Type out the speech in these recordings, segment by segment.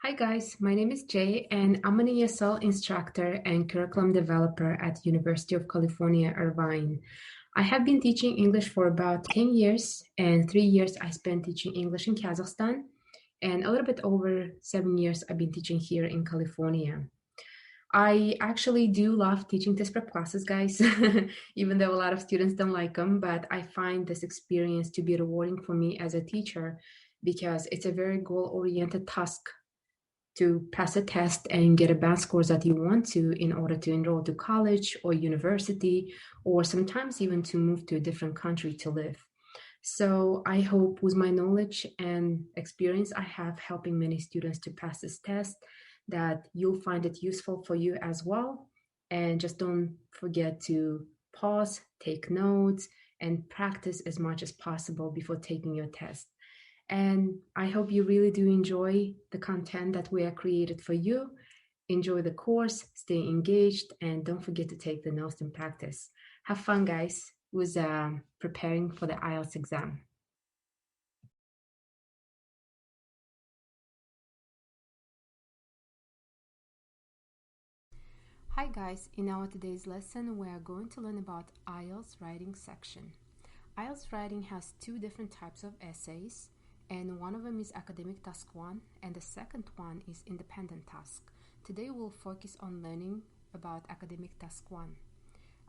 Hi guys, my name is Jay and I'm an ESL instructor and curriculum developer at University of California, Irvine. I have been teaching English for about 10 years and 3 years I spent teaching English in Kazakhstan and a little bit over 7 years I've been teaching here in California. I actually do love teaching test prep classes, guys, even though a lot of students don't like them, but I find this experience to be rewarding for me as a teacher because it's a very goal-oriented task to pass a test and get a band scores that you want to in order to enroll to college or university, or sometimes even to move to a different country to live. So I hope with my knowledge and experience I have helping many students to pass this test that you'll find it useful for you as well. And just don't forget to pause, take notes, and practice as much as possible before taking your test. And I hope you really do enjoy the content that we have created for you. Enjoy the course, stay engaged, and don't forget to take the notes and practice. Have fun, guys, with preparing for the Ielts exam. Hi guys, in our today's lesson we are going to learn about Ielts writing section. Ielts writing has two different types of essays, and one of them is academic task 1 and the second one is independent task. Today we'll focus on learning about academic task 1.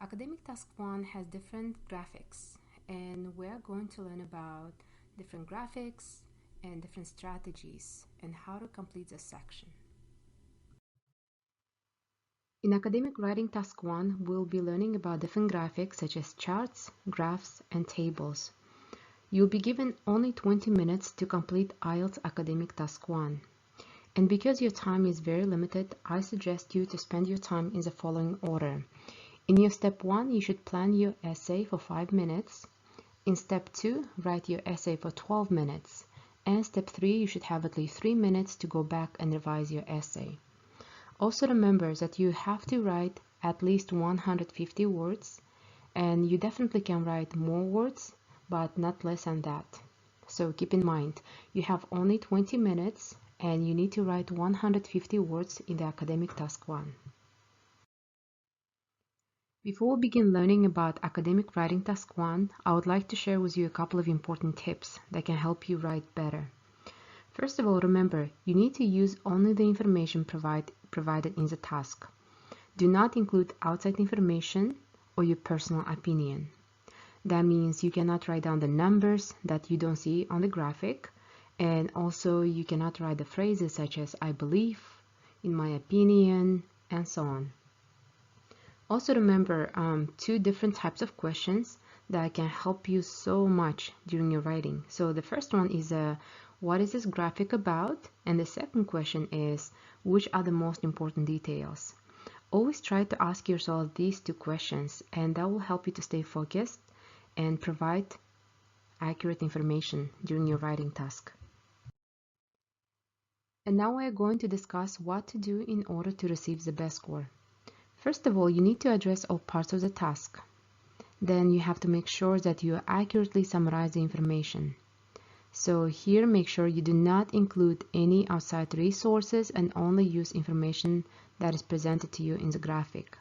Academic task 1 has different graphics and we're going to learn about different graphics and different strategies and how to complete this section. In academic writing task 1, we'll be learning about different graphics such as charts, graphs, and tables. You'll be given only 20 minutes to complete Ielts academic task 1. And because your time is very limited, I suggest you to spend your time in the following order. In your step 1, you should plan your essay for 5 minutes. In step 2, write your essay for 12 minutes. And step 3, you should have at least 3 minutes to go back and revise your essay. Also remember that you have to write at least 150 words, and you definitely can write more words, but not less than that. So keep in mind, you have only 20 minutes and you need to write 150 words in the academic task 1. Before we begin learning about academic writing task 1, I would like to share with you a couple of important tips that can help you write better. First of all, remember, you need to use only the information provided in the task. Do not include outside information or your personal opinion. That means you cannot write down the numbers that you don't see on the graphic, and also you cannot write the phrases such as I believe, in my opinion, and so on. Also remember two different types of questions that can help you so much during your writing. So the first one is what is this graphic about? And the second question is, which are the most important details? Always try to ask yourself these two questions, and that will help you to stay focused and provide accurate information during your writing task. And now we are going to discuss what to do in order to receive the best score. First of all, you need to address all parts of the task. Then you have to make sure that you accurately summarize the information. So here, make sure you do not include any outside resources and only use information that is presented to you in the graphic.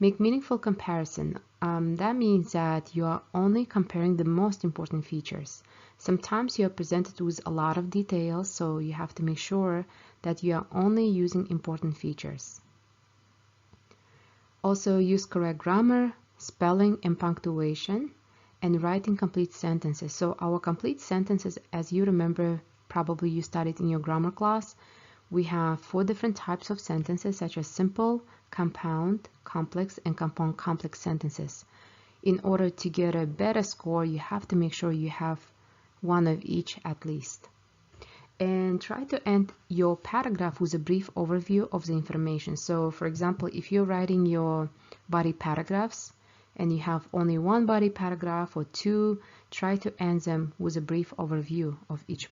Make meaningful comparison. That means that you are only comparing the most important features. Sometimes you are presented with a lot of details, so you have to make sure that you are only using important features. Also use correct grammar, spelling, and punctuation, and writing complete sentences. So our complete sentences, as you remember, probably you studied in your grammar class, we have 4 different types of sentences such as simple, compound, complex, and compound complex sentences. In order to get a better score, you have to make sure you have one of each at least. And try to end your paragraph with a brief overview of the information. So for example, if you're writing your body paragraphs and you have only one body paragraph or 2, try to end them with a brief overview of each.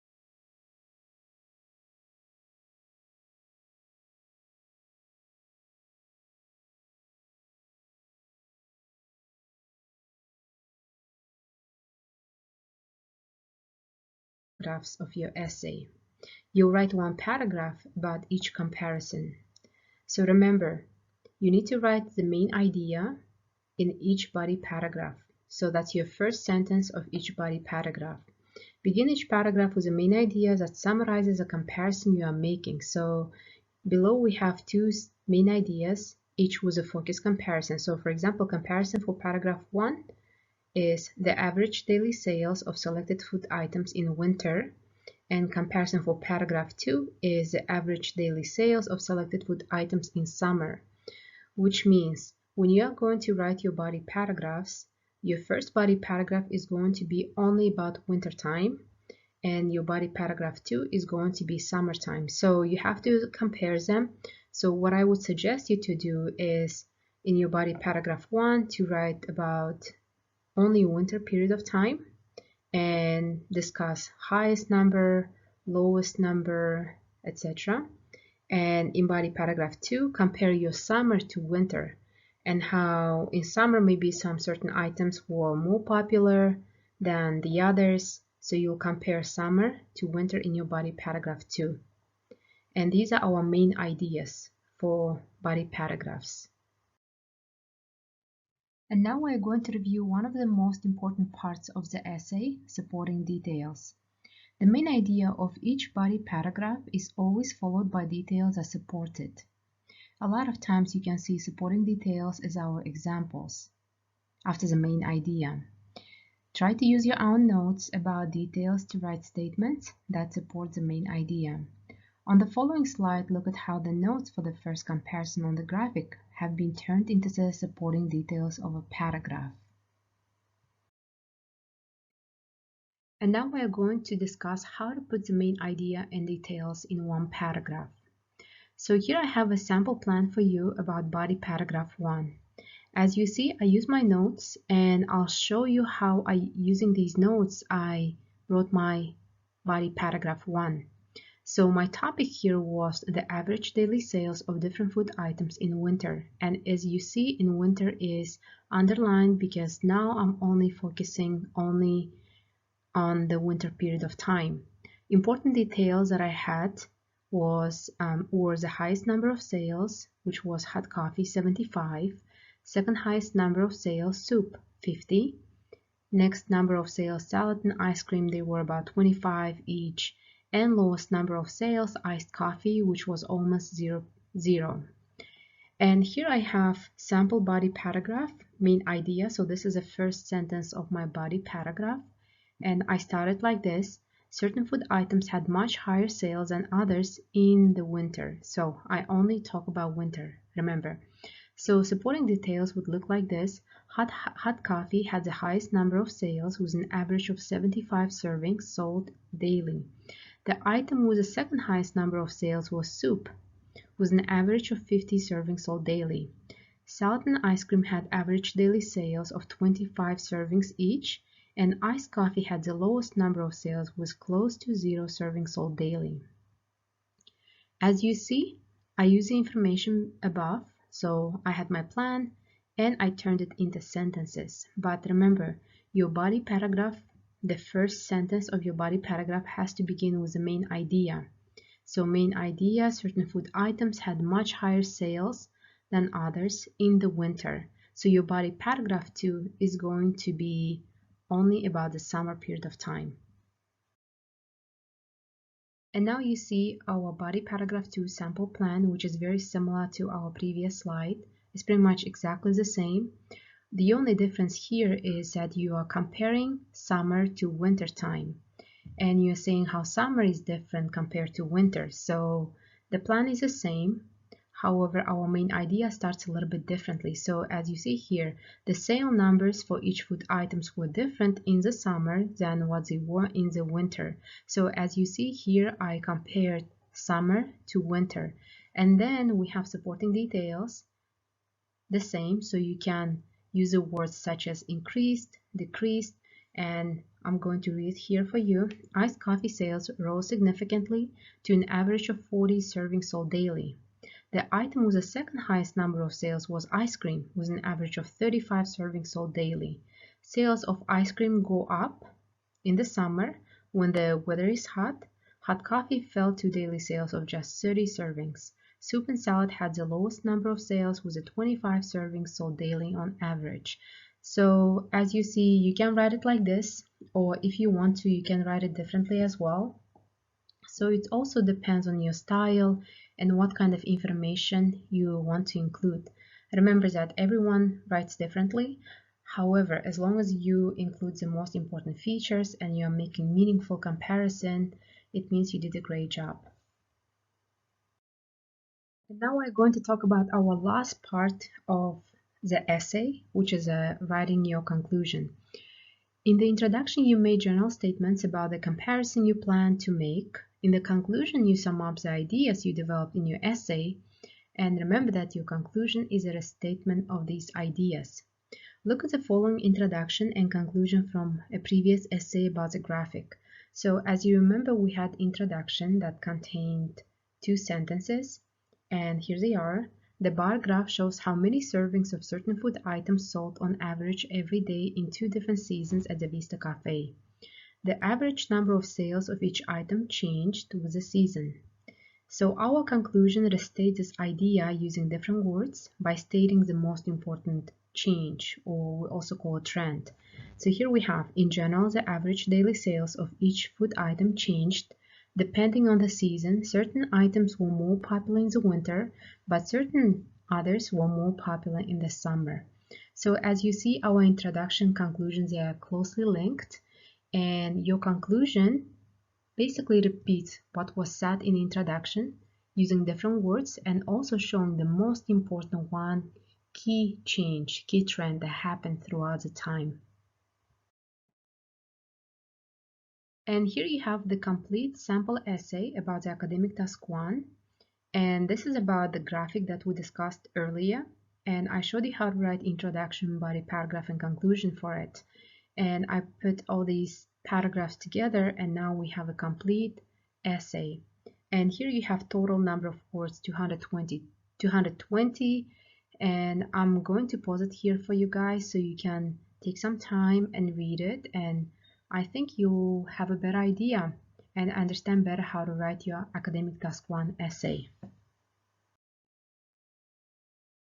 Paragraphs of your essay. You'll write one paragraph about each comparison. So remember, you need to write the main idea in each body paragraph. So that's your first sentence of each body paragraph. Begin each paragraph with a main idea that summarizes a comparison you are making. So below we have two main ideas, each with a focus comparison. So for example, comparison for paragraph 1 is the average daily sales of selected food items in winter, and comparison for paragraph 2 is the average daily sales of selected food items in summer, which means when you are going to write your body paragraphs, your first body paragraph is going to be only about winter time, and your body paragraph 2 is going to be summertime. So you have to compare them. So what I would suggest you to do is in your body paragraph 1 to write about only winter period of time and discuss highest number, lowest number, etc. And in body paragraph 2, compare your summer to winter and how in summer maybe some certain items were more popular than the others. So you'll compare summer to winter in your body paragraph 2. And these are our main ideas for body paragraphs. And now we're going to review one of the most important parts of the essay, supporting details. The main idea of each body paragraph is always followed by details that support it. A lot of times you can see supporting details as our examples after the main idea. Try to use your own notes about details to write statements that support the main idea. On the following slide, look at how the notes for the first comparison on the graphic have been turned into the supporting details of a paragraph. And now we are going to discuss how to put the main idea and details in one paragraph. So here I have a sample plan for you about body paragraph 1. As you see, I use my notes and I'll show you how using these notes, I wrote my body paragraph 1. So my topic here was the average daily sales of different food items in winter. And as you see, in winter is underlined because now I'm only focusing only on the winter period of time. Important details that I had was the highest number of sales, which was hot coffee, 75. Second highest number of sales, soup, 50. Next number of sales, salad and ice cream, they were about 25 each. And lowest number of sales, iced coffee, which was almost zero. And here I have sample body paragraph, main idea. So this is the first sentence of my body paragraph. And I started like this. Certain food items had much higher sales than others in the winter. So I only talk about winter, remember. So supporting details would look like this. Hot coffee had the highest number of sales with an average of 75 servings sold daily. The item with the second highest number of sales was soup, with an average of 50 servings sold daily. Salad and ice cream had average daily sales of 25 servings each, and iced coffee had the lowest number of sales with close to 0 servings sold daily. As you see, I use the information above, so I had my plan and I turned it into sentences. But remember, your body paragraph, the first sentence of your body paragraph has to begin with the main idea. So main idea, certain food items had much higher sales than others in the winter. So your body paragraph 2 is going to be only about the summer period of time. And now you see our body paragraph 2 sample plan, which is very similar to our previous slide. It's pretty much exactly the same. The only difference here is that you are comparing summer to winter time. And you're saying how summer is different compared to winter. So the plan is the same. However, our main idea starts a little bit differently. So as you see here, the sale numbers for each food items were different in the summer than what they were in the winter. So as you see here, I compared summer to winter. And then we have supporting details, the same. So you can use the words such as increased, decreased, and I'm going to read here for you. Iced coffee sales rose significantly to an average of 40 servings sold daily. The item with the second highest number of sales was ice cream, with an average of 35 servings sold daily. Sales of ice cream go up in the summer when the weather is hot. Hot coffee fell to daily sales of just 30 servings. Soup and salad had the lowest number of sales with 25 servings sold daily on average. So as you see, you can write it like this, or if you want to, you can write it differently as well. So it also depends on your style and what kind of information you want to include. Remember that everyone writes differently. However, as long as you include the most important features and you're making meaningful comparison, it means you did a great job. And now we're going to talk about our last part of the essay, which is writing your conclusion. In the introduction, you made general statements about the comparison you plan to make. In the conclusion, you sum up the ideas you developed in your essay. And remember that your conclusion is a restatement of these ideas. Look at the following introduction and conclusion from a previous essay about the graphic. So as you remember, we had introduction that contained 2 sentences, and here they are. The bar graph shows how many servings of certain food items sold on average every day in 2 different seasons at the Vista Cafe. The average number of sales of each item changed with the season. So our conclusion restates this idea using different words by stating the most important change, or we also call it trend. So here we have, in general, the average daily sales of each food item changed. Depending on the season, certain items were more popular in the winter, but certain others were more popular in the summer. So as you see, our introduction conclusions are closely linked, and your conclusion basically repeats what was said in the introduction using different words and also showing the most important one, key change, key trend that happened throughout the time. And here you have the complete sample essay about the academic task 1. And this is about the graphic that we discussed earlier. And I showed you how to write introduction, body, paragraph, and conclusion for it. And I put all these paragraphs together, and now we have a complete essay. And here you have total number of words, 220. And I'm going to pause it here for you guys so you can take some time and read it. And I think you'll have a better idea and understand better how to write your academic task 1 essay.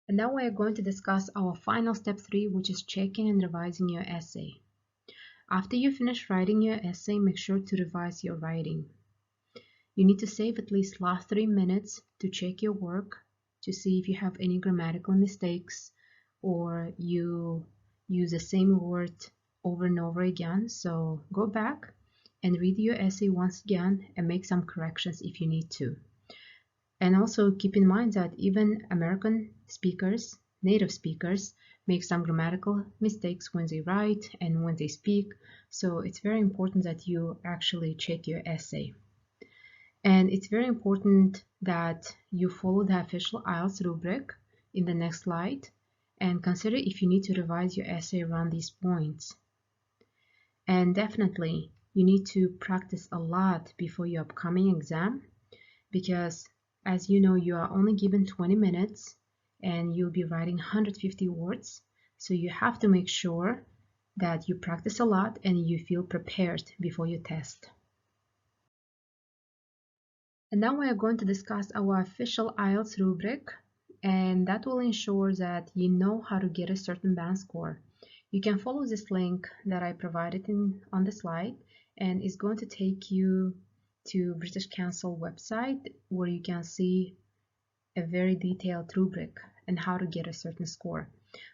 And now we are going to discuss our final step 3, which is checking and revising your essay. After you finish writing your essay, make sure to revise your writing. You need to save at least last 3 minutes to check your work to see if you have any grammatical mistakes or you use the same word over and over again. So go back and read your essay once again and make some corrections if you need to. And also keep in mind that even American speakers, native speakers, make some grammatical mistakes when they write and when they speak. So it's very important that you actually check your essay. And it's very important that you follow the official Ielts rubric in the next slide and consider if you need to revise your essay around these points. And definitely, you need to practice a lot before your upcoming exam because, as you know, you are only given 20 minutes and you'll be writing 150 words. So you have to make sure that you practice a lot and you feel prepared before your test. And now we are going to discuss our official Ielts rubric, and that will ensure that you know how to get a certain band score. You can follow this link that I provided on the slide, and it's going to take you to British Council website where you can see a very detailed rubric and how to get a certain score.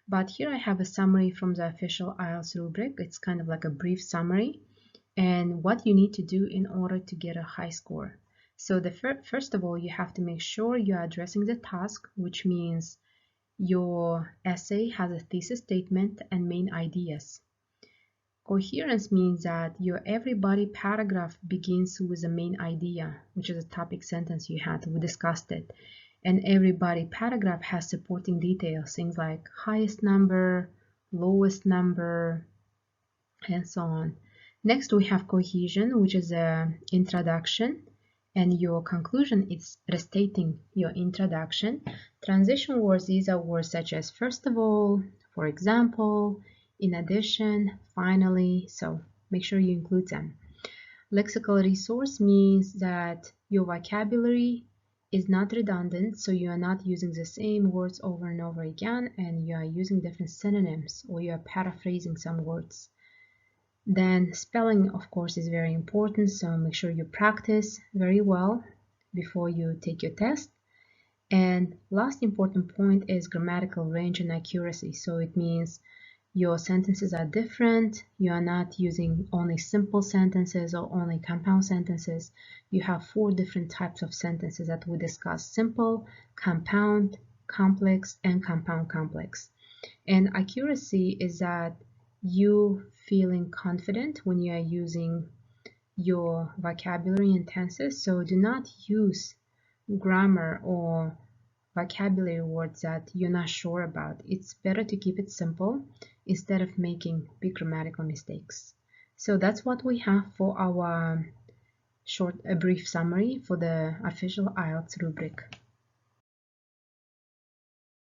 But here I have a summary from the official Ielts rubric. It's kind of like a brief summary and what you need to do in order to get a high score. So first of all, you have to make sure you're addressing the task, which means your essay has a thesis statement and main ideas. Coherence means that your every body paragraph begins with the main idea, which is a topic sentence you had. We discussed it. And every body paragraph has supporting details, things like highest number, lowest number, and so on. Next, we have cohesion, which is an introduction. And your conclusion is restating your introduction. Transition words, these are words such as first of all, for example, in addition, finally, so make sure you include them. Lexical resource means that your vocabulary is not redundant, so you are not using the same words over and over again, and you are using different synonyms, or you are paraphrasing some words. Then spelling, of course, is very important, so make sure you practice very well before you take your test. And last important point is grammatical range and accuracy. So it means your sentences are different. You are not using only simple sentences or only compound sentences. You have 4 different types of sentences that we discussed: simple, compound, complex, and compound complex. And accuracy is that you feeling confident when you are using your vocabulary and tenses. So do not use grammar or vocabulary words that you're not sure about. It's better to keep it simple instead of making big grammatical mistakes. So that's what we have for our a brief summary for the official Ielts rubric.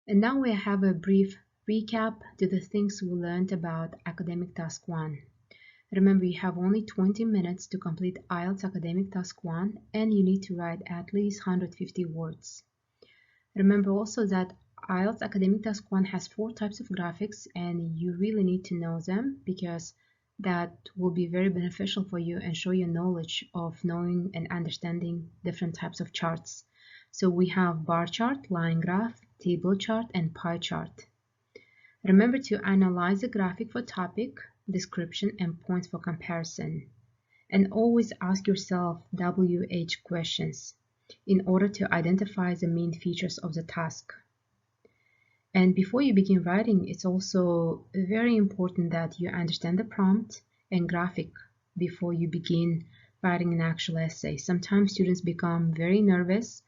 And now we have a brief recap to the things we learned about Academic Task 1. Remember, you have only 20 minutes to complete Ielts Academic Task 1, and you need to write at least 150 words. Remember also that Ielts Academic Task 1 has 4 types of graphics, and you really need to know them because that will be very beneficial for you and show your knowledge of knowing and understanding different types of charts. So we have bar chart, line graph, table chart, and pie chart. Remember to analyze the graphic for topic, description, and points for comparison. And always ask yourself WH questions in order to identify the main features of the task. And before you begin writing, it's also very important that you understand the prompt and graphic before you begin writing an actual essay. Sometimes students become very nervous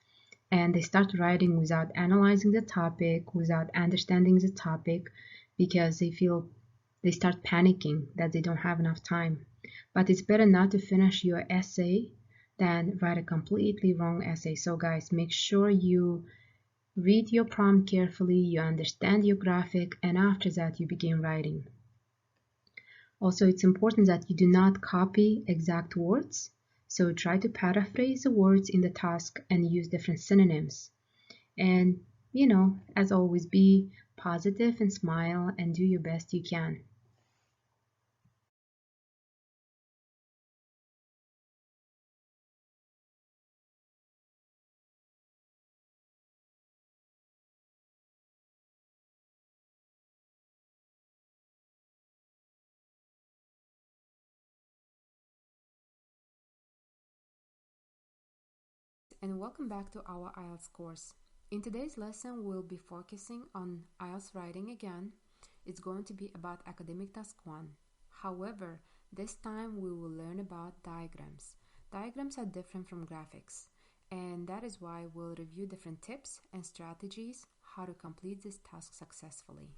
and they start writing without analyzing the topic, without understanding the topic, because they start panicking that they don't have enough time. But it's better not to finish your essay than write a completely wrong essay. So guys, make sure you read your prompt carefully, you understand your graphic, and after that you begin writing. Also, it's important that you do not copy exact words. So try to paraphrase the words in the task and use different synonyms. And, as always, be positive and smile and do your best you can. And welcome back to our Ielts course. In today's lesson, we'll be focusing on Ielts writing again. It's going to be about Academic Task 1. However, this time we will learn about diagrams. Diagrams are different from graphics, and that is why we'll review different tips and strategies how to complete this task successfully.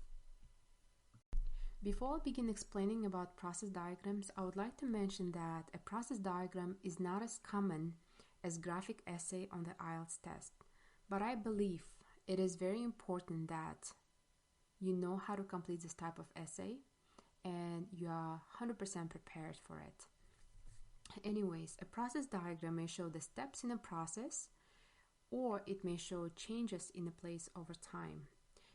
Before I begin explaining about process diagrams, I would like to mention that a process diagram is not as common as graphic essay on the Ielts test, but I believe it is very important that you know how to complete this type of essay and you are 100% prepared for it. Anyways, a process diagram may show the steps in a process, or it may show changes in a place over time.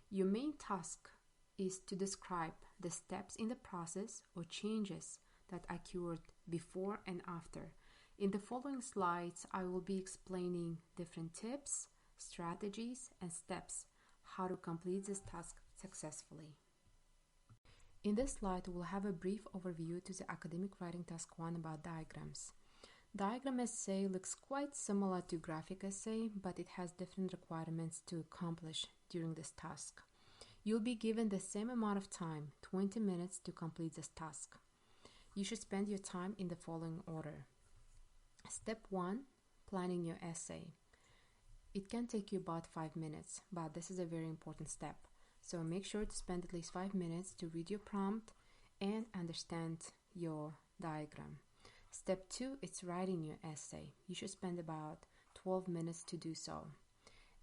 Your main task is to describe the steps in the process or changes that occurred before and after. In the following slides, I will be explaining different tips, strategies, and steps how to complete this task successfully. In this slide, we'll have a brief overview to the Academic Writing Task 1 about diagrams. Diagram essay looks quite similar to graphic essay, but it has different requirements to accomplish during this task. You'll be given the same amount of time, 20 minutes, to complete this task. You should spend your time in the following order. Step 1, planning your essay. It can take you about 5 minutes, but this is a very important step. So make sure to spend at least 5 minutes to read your prompt and understand your diagram. Step 2 is writing your essay. You should spend about 12 minutes to do so.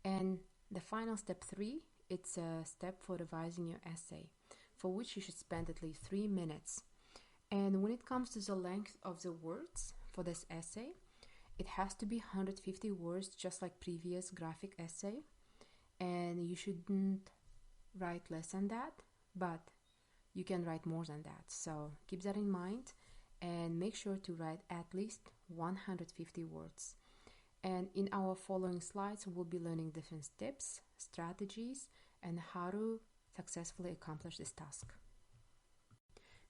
And the final step 3, it's a step for revising your essay, for which you should spend at least 3 minutes. And when it comes to the length of the words, for this essay. It has to be 150 words, just like previous graphic essay, and you shouldn't write less than that, but you can write more than that. So keep that in mind and make sure to write at least 150 words. And in our following slides, we'll be learning different tips, strategies, and how to successfully accomplish this task.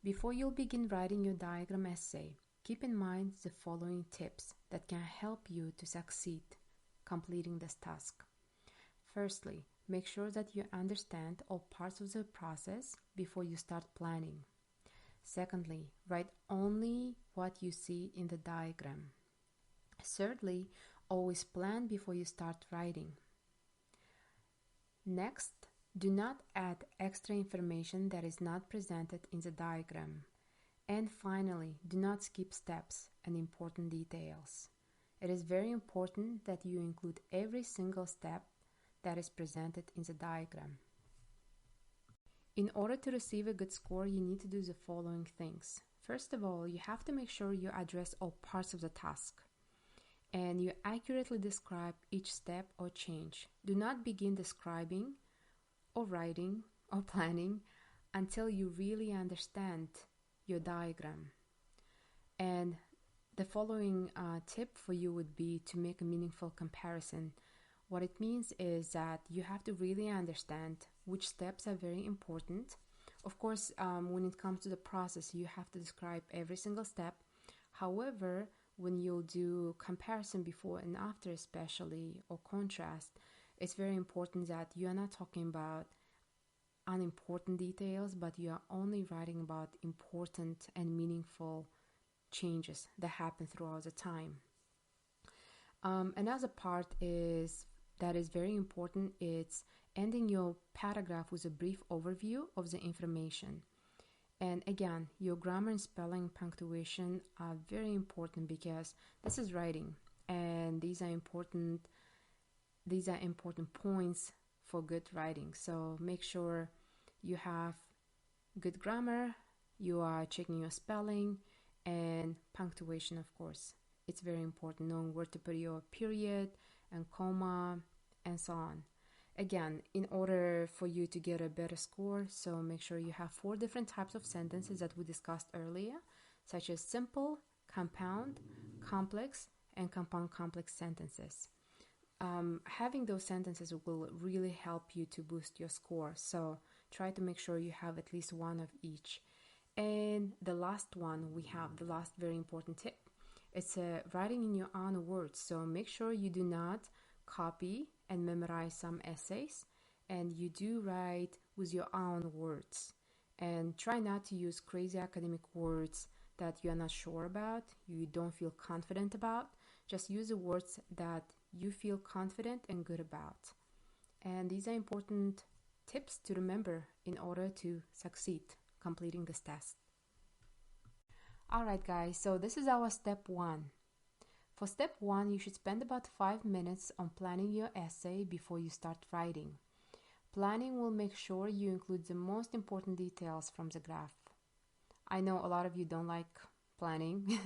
Before you'll begin writing your diagram essay, keep in mind the following tips that can help you to succeed completing this task. Firstly, make sure that you understand all parts of the process before you start planning. Secondly, write only what you see in the diagram. Thirdly, always plan before you start writing. Next, do not add extra information that is not presented in the diagram. And finally, do not skip steps and important details. It is very important that you include every single step that is presented in the diagram. In order to receive a good score, you need to do the following things. First of all, you have to make sure you address all parts of the task and you accurately describe each step or change. Do not begin describing or writing or planning until you really understand your diagram. And the following tip for you would be to make a meaningful comparison. What it means is that you have to really understand which steps are very important. Of course, when it comes to the process, you have to describe every single step. However, when you'll do comparison before and after especially, or contrast, it's very important that you are not talking about unimportant details, but you are only writing about important and meaningful changes that happen throughout the time. Another part that is very important, it's ending your paragraph with a brief overview of the information. And again, your grammar and spelling punctuation are very important because this is writing and these are important points for good writing. So make sure you have good grammar, you are checking your spelling, and punctuation, of course. It's very important, knowing where to put your period and comma and so on. Again, in order for you to get a better score, so make sure you have 4 different types of sentences that we discussed earlier, such as simple, compound, complex, and compound complex sentences. Having those sentences will really help you to boost your score, so try to make sure you have at least one of each. And the last one, we have the last very important tip. It's writing in your own words, so make sure you do not copy and memorize some essays, and you do write with your own words. And try not to use crazy academic words that you are not sure about, you don't feel confident about. Just use the words that you feel confident and good about. And these are important tips to remember in order to succeed completing this test. Alright guys, so this is our step 1. For step 1, you should spend about 5 minutes on planning your essay before you start writing. Planning will make sure you include the most important details from the graph. I know a lot of you don't like planning.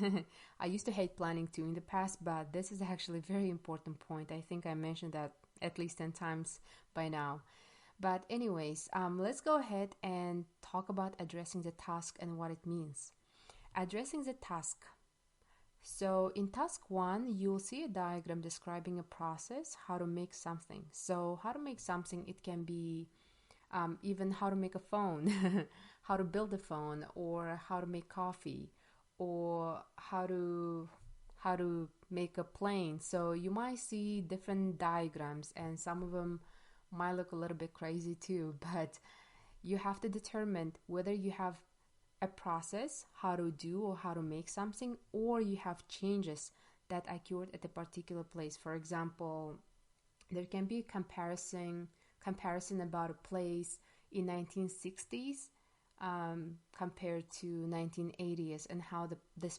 I used to hate planning too in the past, but this is actually a very important point. I think I mentioned that at least 10 times by now. But anyways, let's go ahead and talk about addressing the task and what it means. Addressing the task. So in task 1, you'll see a diagram describing a process, how to make something. So how to make something, it can be even how to make a phone, how to build a phone, or how to make coffee, or how to make a plane. So you might see different diagrams and some of them might look a little bit crazy too, but you have to determine whether you have a process, how to do or how to make something, or you have changes that occurred at a particular place. For example, there can be a comparison about a place in 1960s compared to 1980s, and how this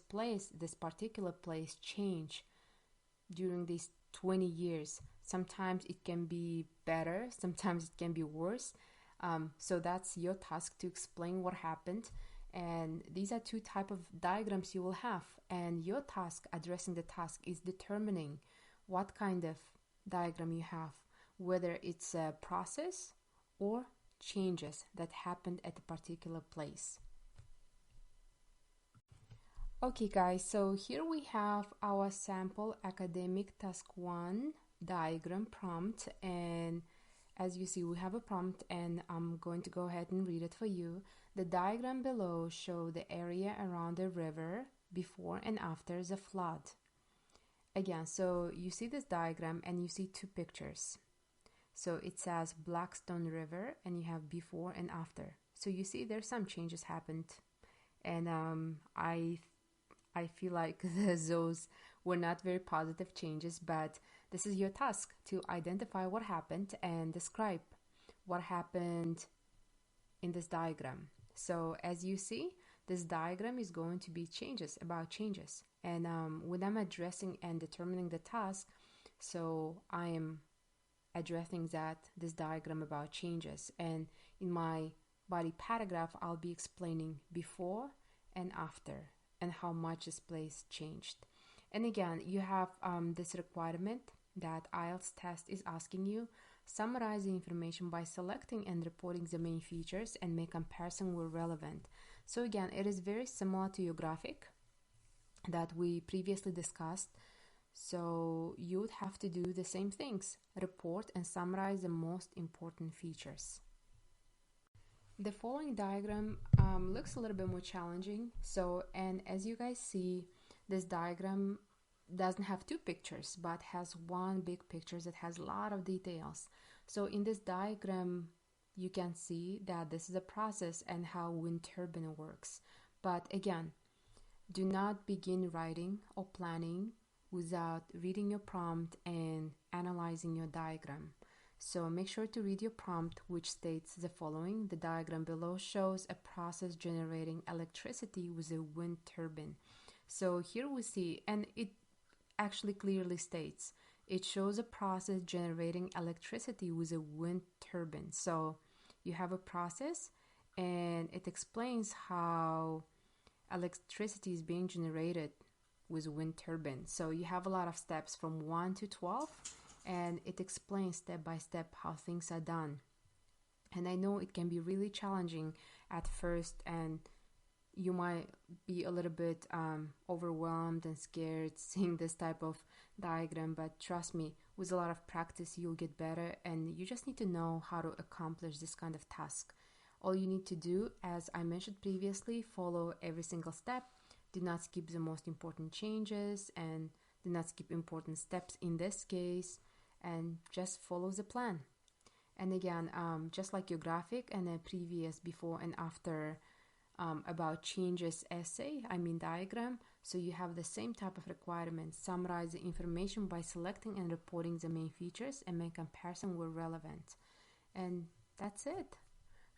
particular place changed during these 20 years. Sometimes it can be better, sometimes it can be worse. So that's your task, to explain what happened And these are two types of diagrams you will have. And your task, addressing the task, is determining what kind of diagram you have, whether it's a process or changes that happened at a particular place. Okay guys, so here we have our sample academic task 1 diagram prompt, and as you see we have a prompt and I'm going to go ahead and read it for you. The diagram below shows the area around the river before and after the flood. Again, so you see this diagram and you see two pictures. So it says Blackstone River and you have before and after. So you see there's some changes happened, and I feel like those were not very positive changes, but this is your task to identify what happened and describe what happened in this diagram. So as you see, this diagram is going to be changes, about changes. And when I'm addressing and determining the task, so I am addressing this diagram about changes. And in my body paragraph, I'll be explaining before and after, and how much this place changed. And again, you have this requirement that IELTS test is asking you: summarize the information by selecting and reporting the main features and make comparison where relevant. So again, it is very similar to your graphic that we previously discussed. So you would have to do the same things: report and summarize the most important features. The following diagram looks a little bit more challenging. So, and as you guys see, this diagram doesn't have two pictures, but has one big picture that has a lot of details. So in this diagram, you can see that this is a process and how wind turbine works. But again, do not begin writing or planning without reading your prompt and analyzing your diagram. So make sure to read your prompt, which states the following: the diagram below shows a process generating electricity with a wind turbine. So here we see, and it actually clearly states, it shows a process generating electricity with a wind turbine. So you have a process and it explains how electricity is being generated with a wind turbine. So you have a lot of steps from 1 to 12, and it explains step by step how things are done. And I know it can be really challenging at first, and you might be a little bit overwhelmed and scared seeing this type of diagram, but trust me, with a lot of practice you'll get better, and you just need to know how to accomplish this kind of task. All you need to do, as I mentioned previously, follow every single step. Do not skip the most important changes, and do not skip important steps in this case, and just follow the plan. And again, just like your graphic and a previous before and after about changes essay, diagram, so you have the same type of requirements: summarize the information by selecting and reporting the main features and make comparison where relevant. And that's it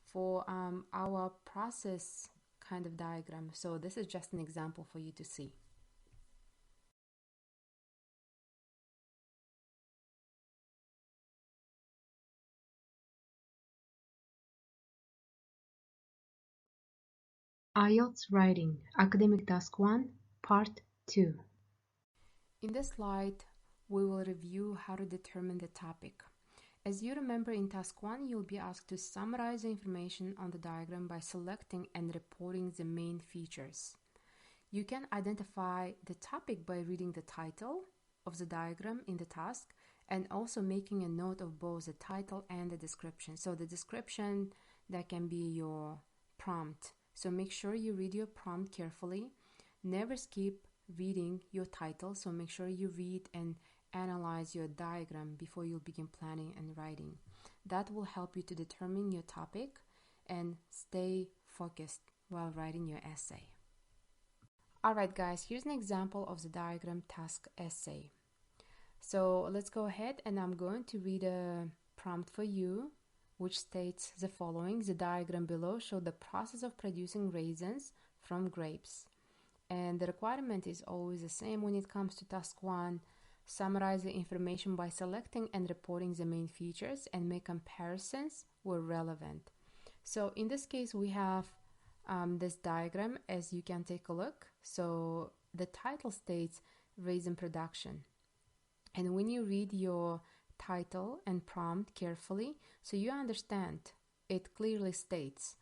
for our process kind of diagram. So this is just an example for you to see. Ielts Writing, Academic Task 1, Part 2. In this slide, we will review how to determine the topic. As you remember, in Task 1, you'll be asked to summarize the information on the diagram by selecting and reporting the main features. You can identify the topic by reading the title of the diagram in the task, and also making a note of both the title and the description. So the description, that can be your prompt. So make sure you read your prompt carefully. Never skip reading your title. So make sure you read and analyze your diagram before you begin planning and writing. That will help you to determine your topic and stay focused while writing your essay. Alright guys, here's an example of the diagram task essay. So let's go ahead, and I'm going to read a prompt for you, which states the following: the diagram below shows the process of producing raisins from grapes. And the requirement is always the same when it comes to task 1. Summarize the information by selecting and reporting the main features and make comparisons where relevant. So in this case, we have this diagram, as you can take a look. So the title states raise in production. And when you read your title and prompt carefully, so you understand, it clearly states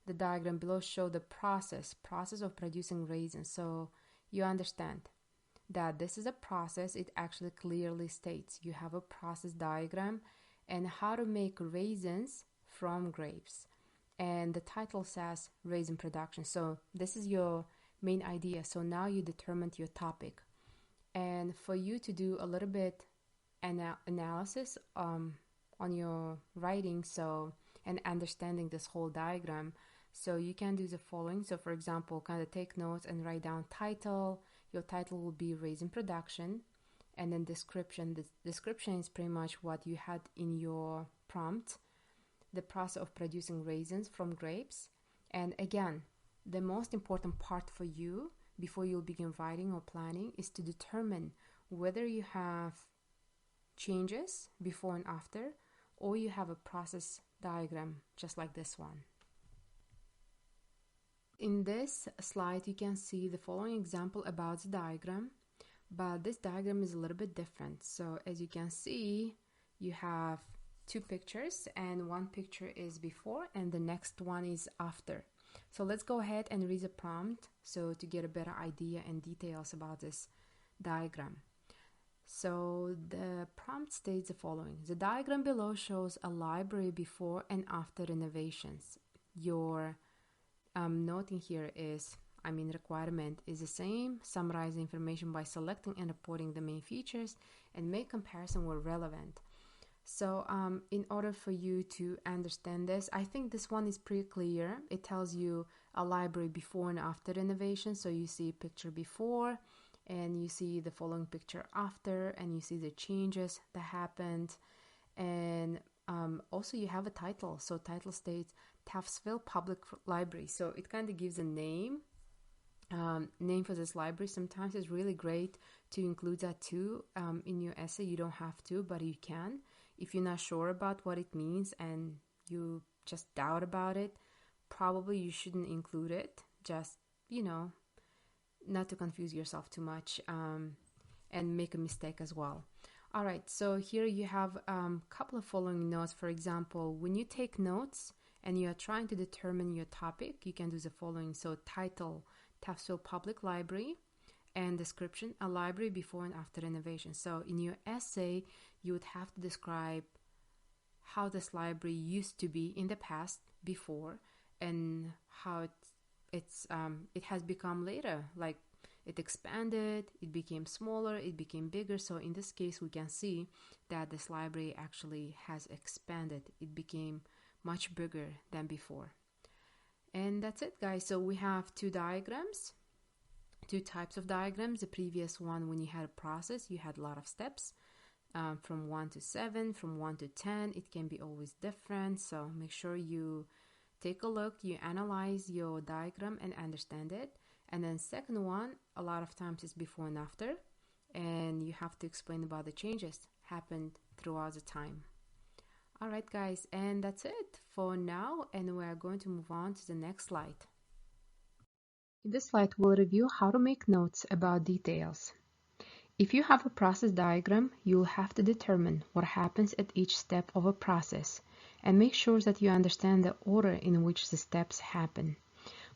the diagram below show the process of producing raisins. So you understand that this is a process. It actually clearly states you have a process diagram and how to make raisins from grapes. And the title says raisin production. So this is your main idea. So now you determined your topic. And for you to do a little bit analysis on your writing, and understanding this whole diagram, so you can do the following. So for example, kind of take notes and write down title. Your title will be raisin production, and then description. The description is pretty much what you had in your prompt, the process of producing raisins from grapes. And again, the most important part for you before you'll begin writing or planning is to determine whether you have changes before and after, or you have a process diagram just like this one. In this slide, you can see the following example about the diagram, but this diagram is a little bit different. So as you can see, you have two pictures, and one picture is before and the next one is after. So let's go ahead and read the prompt so to get a better idea and details about this diagram. So the prompt states the following. The diagram below shows a library before and after renovations. Your noting here is, requirement is the same. Summarize the information by selecting and reporting the main features and make comparison where relevant. So in order for you to understand this, I think this one is pretty clear. It tells you a library before and after renovation. So you see picture before and you see the following picture after, and you see the changes that happened. And also you have a title. So title states Taftsville Public Library. So it kind of gives a name for this library. Sometimes it's really great to include that too in your essay. You don't have to, but you can. If you're not sure about what it means and you just doubt about it, probably you shouldn't include it. Just, not to confuse yourself too much and make a mistake as well. All right, so here you have a couple of following notes. For example, when you take notes and you are trying to determine your topic, you can do the following. So title, Taftsville Public Library, and description, a library before and after renovation. So in your essay, you would have to describe how this library used to be in the past before and how it has become later. Like it expanded, it became smaller, it became bigger. So in this case, we can see that this library actually has expanded. It became much bigger than before. And that's it, guys. So we have two diagrams. Two types of diagrams. The previous one, when you had a process, you had a lot of steps from 1 to 7, from 1 to 10. It can be always different. So make sure you take a look, you analyze your diagram and understand it. And then second one, a lot of times is before and after. And you have to explain about the changes happened throughout the time. All right, guys. And that's it for now. And we are going to move on to the next slide. In this slide, we'll review how to make notes about details. If you have a process diagram, you'll have to determine what happens at each step of a process and make sure that you understand the order in which the steps happen.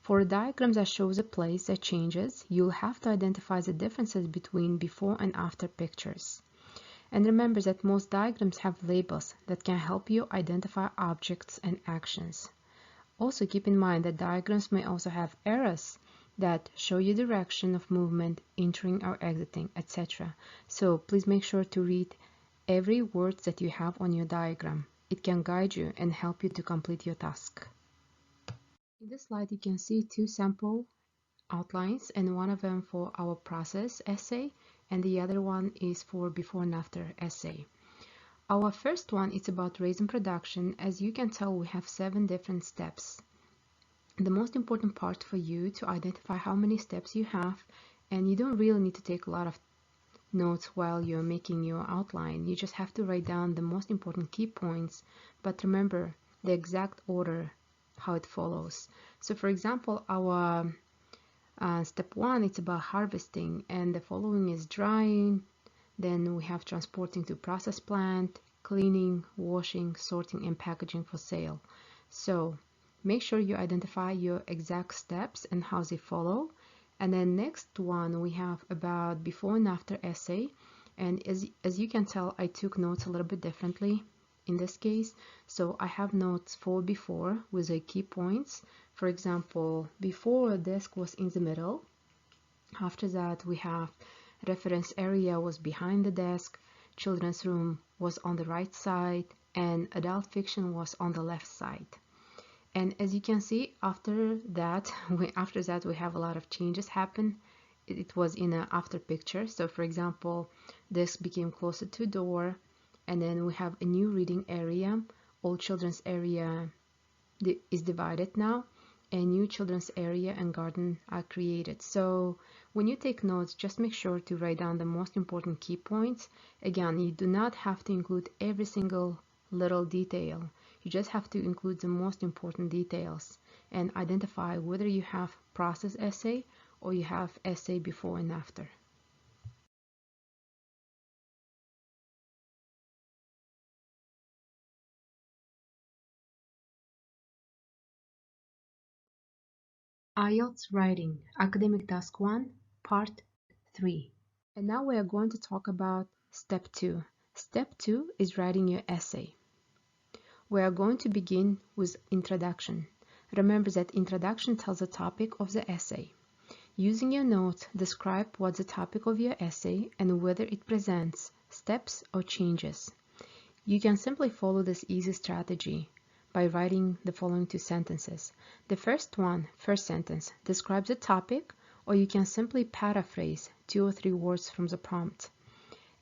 For a diagram that shows a place that changes, you'll have to identify the differences between before and after pictures. And remember that most diagrams have labels that can help you identify objects and actions. Also keep in mind that diagrams may also have arrows that show you direction of movement, entering or exiting, etc. So please make sure to read every word that you have on your diagram. It can guide you and help you to complete your task. In this slide, you can see two sample outlines, and one of them for our process essay, and the other one is for before and after essay. Our first one is about raisin production. As you can tell, we have 7 different steps. The most important part for you to identify how many steps you have, and you don't really need to take a lot of notes while you're making your outline. You just have to write down the most important key points, but remember the exact order how it follows. So for example, our step 1, it's about harvesting, and the following is drying, then we have transporting to process plant, cleaning, washing, sorting, and packaging for sale. So make sure you identify your exact steps and how they follow. And then next one, we have about before and after essay. And as you can tell, I took notes a little bit differently in this case. So I have notes for before with the key points. For example, before desk was in the middle. After that, we have reference area was behind the desk, children's room was on the right side, and adult fiction was on the left side. And as you can see, after that we have a lot of changes happen. It was in an after picture. So for example, this became closer to door, and then we have a new reading area. All children's area is divided now, a new children's area and garden are created. So when you take notes, just make sure to write down the most important key points. Again, you do not have to include every single little detail. You just have to include the most important details and identify whether you have process essay or you have essay before and after. Ielts Writing, Academic Task 1, Part 3. And now we are going to talk about Step 2. Step 2 is writing your essay. We are going to begin with introduction. Remember that introduction tells the topic of the essay. Using your notes, describe what's the topic of your essay and whether it presents steps or changes. You can simply follow this easy strategy by writing the following two sentences. The first sentence, describes the topic, or you can simply paraphrase 2 or 3 words from the prompt.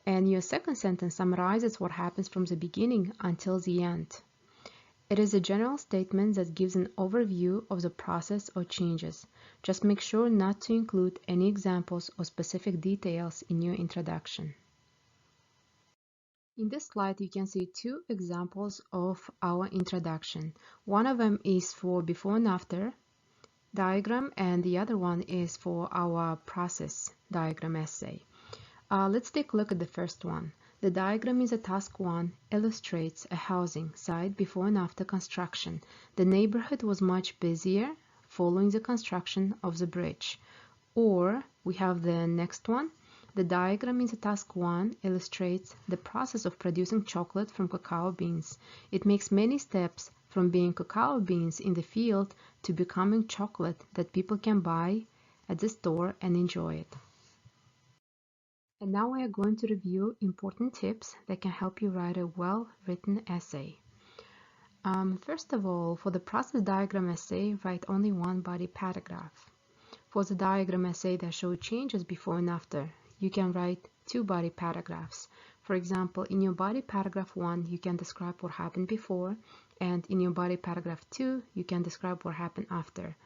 And your second sentence summarizes what happens from the beginning until the end. It is a general statement that gives an overview of the process or changes. Just make sure not to include any examples or specific details in your introduction. In this slide, you can see 2 examples of our introduction. One of them is for before and after diagram, and the other one is for our process diagram essay. Let's take a look at the first one. The diagram is a task 1, illustrates a housing site before and after construction. The neighborhood was much busier following the construction of the bridge. Or we have the next one. The diagram in the task 1 illustrates the process of producing chocolate from cacao beans. It makes many steps from being cacao beans in the field to becoming chocolate that people can buy at the store and enjoy it. And now we are going to review important tips that can help you write a well-written essay. First of all, for the process diagram essay, write only one body paragraph. For the diagram essay that shows changes before and after, you can write 2 body paragraphs. For example, in your body paragraph 1, you can describe what happened before, and in your body paragraph 2, you can describe what happened after.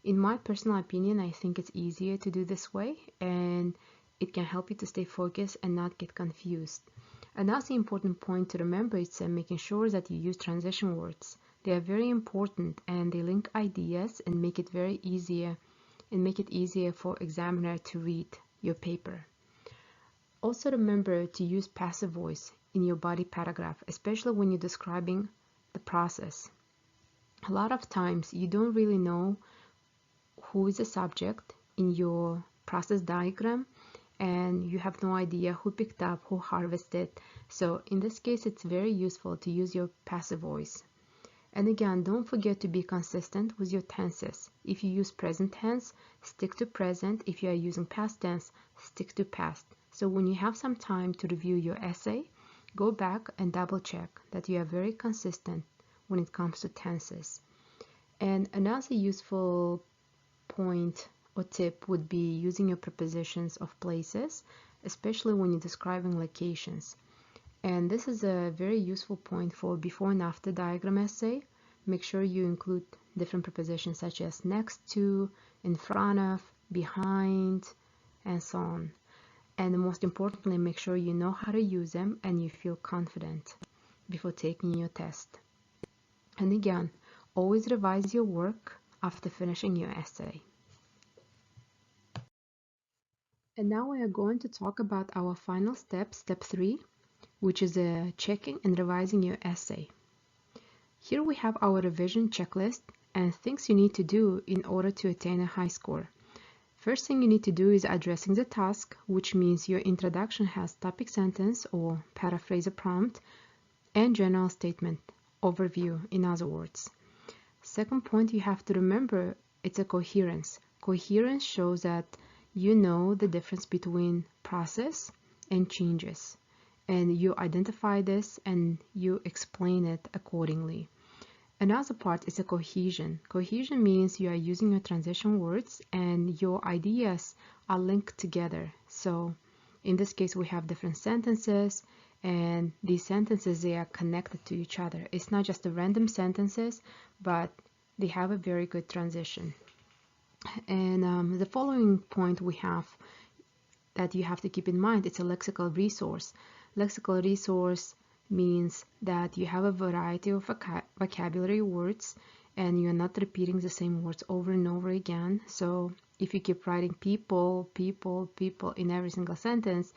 In my personal opinion, I think it's easier to do this way, and it can help you to stay focused and not get confused. Another important point to remember is making sure that you use transition words. They are very important and they link ideas and make it easier for examiner to read your paper. Also remember to use passive voice in your body paragraph, especially when you're describing the process. A lot of times you don't really know who is the subject in your process diagram, and you have no idea who picked up, who harvested. So in this case, it's very useful to use your passive voice. And again, don't forget to be consistent with your tenses. If you use present tense, stick to present. If you are using past tense, stick to past. So when you have some time to review your essay, go back and double check that you are very consistent when it comes to tenses. And another useful point or tip would be using your prepositions of places, especially when you're describing locations. And this is a very useful point for before and after diagram essay. Make sure you include different prepositions such as next to, in front of, behind, and so on. And most importantly, make sure you know how to use them and you feel confident before taking your test. And again, Always revise your work after finishing your essay. And now we are going to talk about our final step, step 3, which is checking and revising your essay. Here we have our revision checklist and things you need to do in order to attain a high score. First thing you need to do is addressing the task, which means your introduction has topic sentence or paraphrase a prompt and general statement, overview in other words. Second point you have to remember, it's a coherence. Coherence shows that you know the difference between process and changes, and you identify this and you explain it accordingly. Another part is a cohesion. Cohesion means you are using your transition words and your ideas are linked together. So in this case we have different sentences, and these sentences, they are connected to each other. It's not just a random sentences, but they have a very good transition. And the following point we have that you have to keep in mind, it's a lexical resource. Lexical resource means that you have a variety of vocabulary words and you're not repeating the same words over and over again. So if you keep writing people, people, people in every single sentence,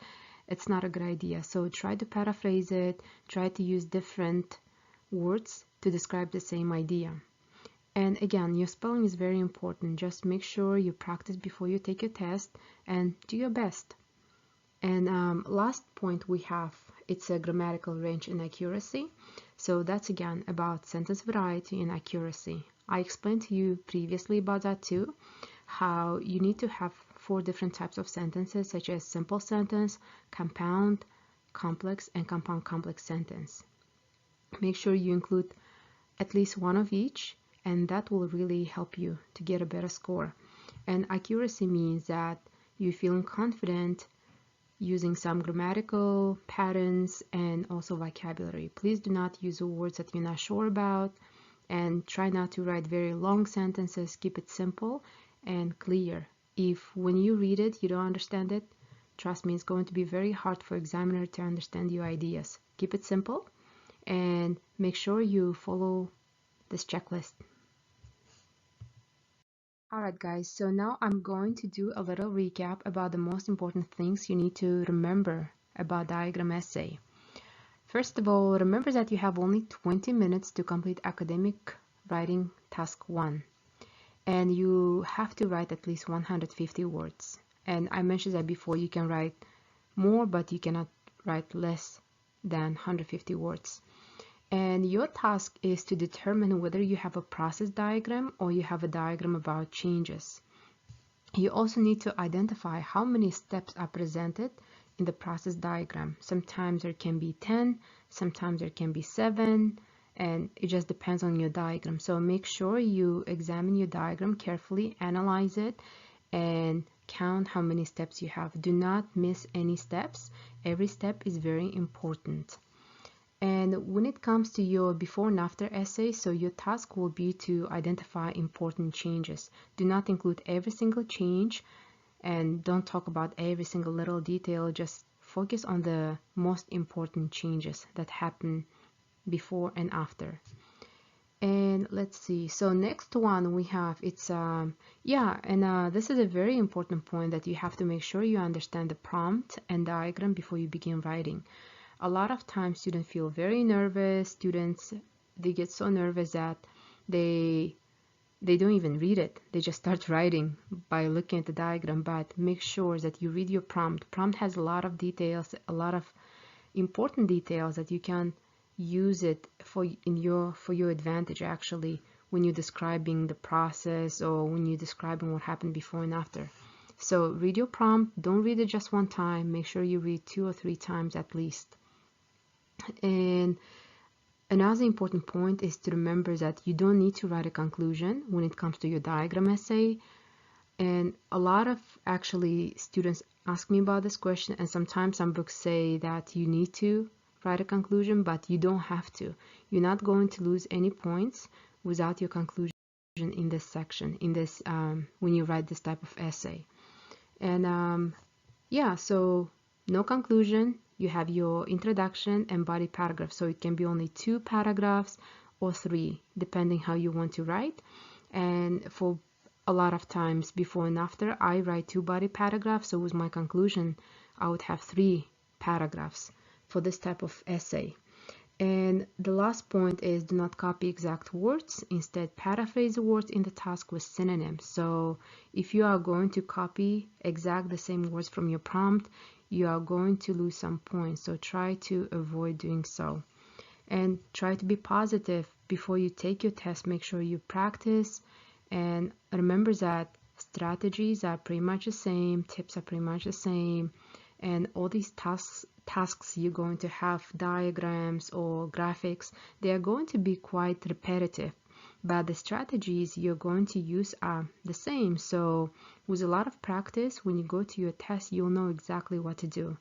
it's not a good idea. So try to paraphrase it, try to use different words to describe the same idea. And again, your spelling is very important. Just make sure you practice before you take your test and do your best. And last point we have, it's a grammatical range and accuracy. So that's again about sentence variety and accuracy. I explained to you previously about that too, how you need to have 4 different types of sentences, such as simple sentence, compound, complex, and compound complex sentence. Make sure you include at least one of each, and that will really help you to get a better score. And accuracy means that you're feeling confident using some grammatical patterns and also vocabulary. Please do not use words that you're not sure about, and try not to write very long sentences. Keep it simple and clear. If when you read it you don't understand it, trust me, it's going to be very hard for examiner to understand your ideas. Keep it simple and make sure you follow this checklist. Alright guys, so now I'm going to do a little recap about the most important things you need to remember about diagram essay. First of all, remember that you have only 20 minutes to complete academic writing task 1. And you have to write at least 150 words. And I mentioned that before, you can write more, but you cannot write less than 150 words. And your task is to determine whether you have a process diagram or you have a diagram about changes. You also need to identify how many steps are presented in the process diagram. Sometimes there can be 10, sometimes there can be 7, and it just depends on your diagram. So make sure you examine your diagram carefully, analyze it, and count how many steps you have. Do not miss any steps. Every step is very important. And when it comes to your before and after essay, so your task will be to identify important changes. Do not include every single change and don't talk about every single little detail. Just focus on the most important changes that happen before and after. And let's see, so next one we have, it's this is a very important point, that you have to make sure you understand the prompt and diagram before you begin writing. A lot of times students feel very nervous. They get so nervous that they don't even read it. They just start writing by looking at the diagram. But make sure that you read your prompt. Prompt has a lot of details, a lot of important details that you can use it for your advantage, actually, when you're describing the process or when you're describing what happened before and after. So read your prompt. Don't read it just one time. Make sure you read 2 or 3 times at least. And another important point is to remember that you don't need to write a conclusion when it comes to your diagram essay. And a lot of actually students ask me about this question, and sometimes some books say that you need to write a conclusion, but you don't have to. You're not going to lose any points without your conclusion in this section, in this when you write this type of essay. And so no conclusion. You have your introduction and body paragraph, so it can be only 2 paragraphs or 3, depending how you want to write. And for a lot of times before and after, I write 2 body paragraphs, so with my conclusion I would have 3 paragraphs for this type of essay. And the last point is, do not copy exact words. Instead, paraphrase the words in the task with synonyms. So if you are going to copy exact the same words from your prompt, you are going to lose some points. So try to avoid doing so. And try to be positive before you take your test. Make sure you practice, and remember that strategies are pretty much the same, tips are pretty much the same, and all these tasks you're going to have, diagrams or graphics, they are going to be quite repetitive, but the strategies you're going to use are the same. So with a lot of practice, when you go to your test, you'll know exactly what to do.